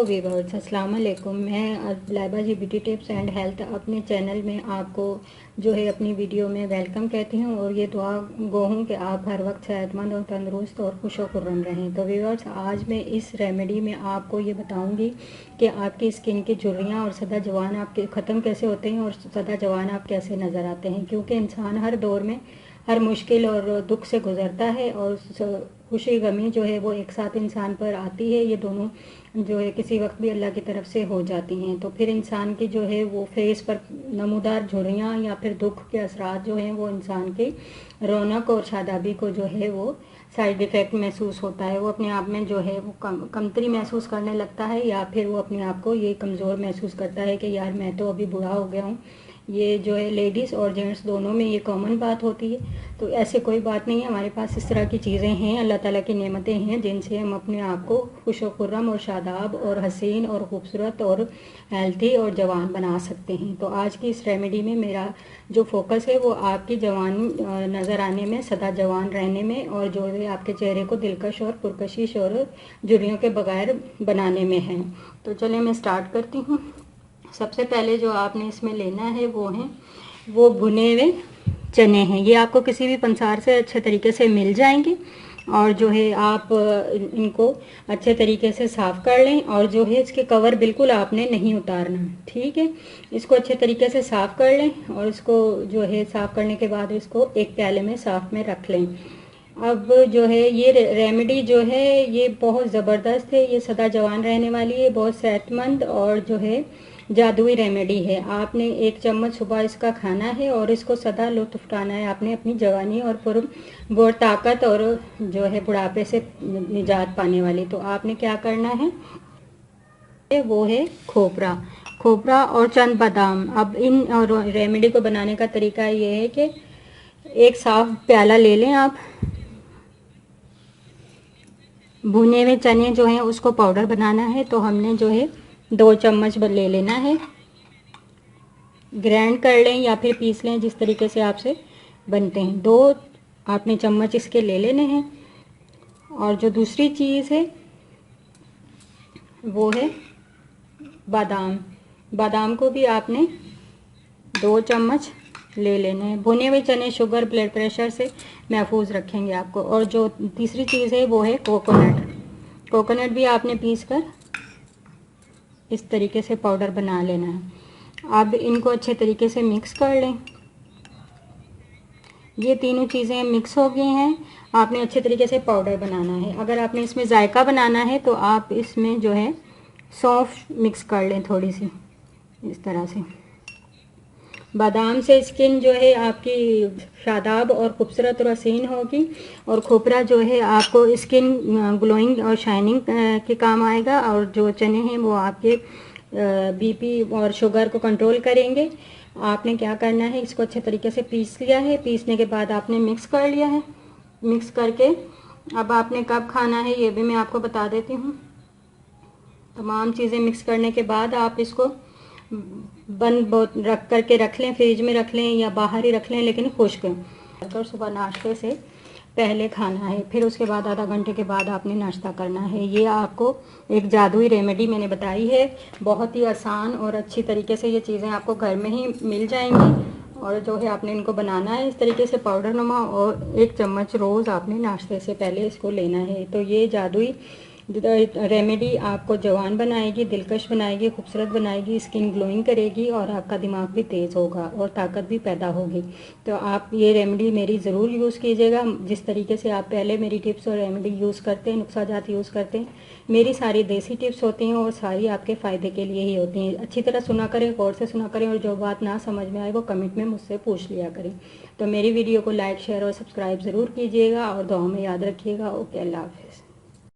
Viewers, अस्सलाम वालेकुम। मैं लाइबा जी ब्यूटी टिप्स एंड हेल्थ अपने चैनल में आपको जो है अपनी वीडियो में वेलकम कहती हूँ और ये दुआ गो हूँ कि आप हर वक्त सेहतमंद और तंदुरुस्त और खुश व खुर्रम रहें। तो वीवर्स, आज मैं इस रेमेडी में आपको ये बताऊँगी कि आपकी स्किन की झुर्रियाँ और सदा जवान आपके ख़त्म कैसे होते हैं और सदा जवान आप कैसे नज़र आते हैं। क्योंकि इंसान हर दौर में हर मुश्किल और दुख से गुजरता है और खुशी गमी जो है वो एक साथ इंसान पर आती है। ये दोनों जो है किसी वक्त भी अल्लाह की तरफ से हो जाती हैं। तो फिर इंसान की जो है वो फेस पर नमूदार झुर्रियाँ या फिर दुख के असरात जो हैं वो इंसान की रौनक और शादाबी को जो है वो साइड इफ़ेक्ट महसूस होता है। वो अपने आप में जो है वो कमतरी महसूस करने लगता है या फिर वो अपने आप को ये कमज़ोर महसूस करता है कि यार मैं तो अभी बूढ़ा हो गया हूँ। ये जो है लेडीज़ और जेंट्स दोनों में ये कॉमन बात होती है। तो ऐसे कोई बात नहीं है, हमारे पास इस तरह की चीज़ें हैं, अल्लाह ताला की नेमतें हैं जिनसे हम अपने आप को खुश व खुर्रम और शादाब और हसीन और ख़ूबसूरत और हेल्थी और जवान बना सकते हैं। तो आज की इस रेमेडी में मेरा जो फोकस है वो आपकी जवानी नज़र आने में, सदा जवान रहने में और जो है आपके चेहरे को दिलकश और पुरकशिश और झुर्रियों के बगैर बनाने में है। तो चलिए मैं स्टार्ट करती हूँ। सबसे पहले जो आपने इसमें लेना है वो भुने हुए चने हैं। ये आपको किसी भी पंसार से अच्छे तरीके से मिल जाएंगे और जो है आप इनको अच्छे तरीके से साफ़ कर लें और जो है इसके कवर बिल्कुल आपने नहीं उतारना, ठीक है। इसको अच्छे तरीके से साफ़ कर लें और इसको जो है साफ़ करने के बाद इसको एक प्याले में साफ़ में रख लें। अब जो है ये रेमेडी जो है ये बहुत ज़बरदस्त है, ये सदा जवान रहने वाली है, बहुत सेहतमंद और जो है जादुई रेमेडी है। आपने 1 चम्मच सुबह इसका खाना है और इसको सदा लुत्फ़ उठाना है आपने अपनी जवानी और ताकत और जो है बुढ़ापे से निजात पाने वाली। तो आपने क्या करना है वो है खोपरा और चंद बादाम। अब इन और रेमेडी को बनाने का तरीका ये है कि एक साफ प्याला ले लें आप, भुने हुए चने जो हैं उसको पाउडर बनाना है। तो हमने जो है 2 चम्मच ले लेना है, ग्राइंड कर लें या फिर पीस लें जिस तरीके से आपसे बनते हैं। 2 आपने चम्मच इसके ले लेने हैं। और जो दूसरी चीज़ है वो है बादाम को भी आपने 2 चम्मच ले लेने हैं। भुने हुए चने शुगर ब्लड प्रेशर से महफूज रखेंगे आपको। और जो तीसरी चीज़ है वो है कोकोनट भी आपने पीस कर इस तरीके से पाउडर बना लेना है। अब इनको अच्छे तरीके से मिक्स कर लें। ये तीनों चीज़ें मिक्स हो गई हैं, आपने अच्छे तरीके से पाउडर बनाना है। अगर आपने इसमें जायका बनाना है तो आप इसमें जो है सौंफ मिक्स कर लें थोड़ी सी, इस तरह से। बादाम से स्किन जो है आपकी शादाब और खूबसूरत और हसीन होगी और खोपरा जो है आपको स्किन ग्लोइंग और शाइनिंग के काम आएगा। और जो चने हैं वो आपके बीपी और शुगर को कंट्रोल करेंगे। आपने क्या करना है, इसको अच्छे तरीके से पीस लिया है। पीसने के बाद आपने मिक्स कर लिया है। मिक्स करके अब आपने कब खाना है ये भी मैं आपको बता देती हूँ। तमाम चीज़ें मिक्स करने के बाद आप इसको बंद रख करके रख लें, फ्रिज में रख लें या बाहर ही रख लें, लेकिन खुश्क कर सुबह नाश्ते से पहले खाना है। फिर उसके बाद आधा घंटे के बाद आपने नाश्ता करना है। ये आपको एक जादुई रेमेडी मैंने बताई है, बहुत ही आसान और अच्छी तरीके से ये चीज़ें आपको घर में ही मिल जाएंगी। और जो है आपने इनको बनाना है इस तरीके से पाउडर नुमा और 1 चम्मच रोज़ आपने नाश्ते से पहले इसको लेना है। तो ये जादुई रेमेडी आपको जवान बनाएगी, दिलकश बनाएगी, खूबसूरत बनाएगी, स्किन ग्लोइंग करेगी और आपका दिमाग भी तेज़ होगा और ताकत भी पैदा होगी। तो आप ये रेमेडी मेरी ज़रूर यूज़ कीजिएगा। जिस तरीके से आप पहले मेरी टिप्स और रेमेडी यूज़ करते हैं, नुस्खा जात यूज़ करते हैं, मेरी सारी देसी टिप्स होती हैं और सारी आपके फ़ायदे के लिए ही होती हैं। अच्छी तरह सुना करें, गौर से सुना करें और जो बात ना समझ में आए वो कमेंट में मुझसे पूछ लिया करें। तो मेरी वीडियो को लाइक, शेयर और सब्सक्राइब ज़रूर कीजिएगा और दुआ में याद रखिएगा। ओके, अल्लाह हाफ़िज़।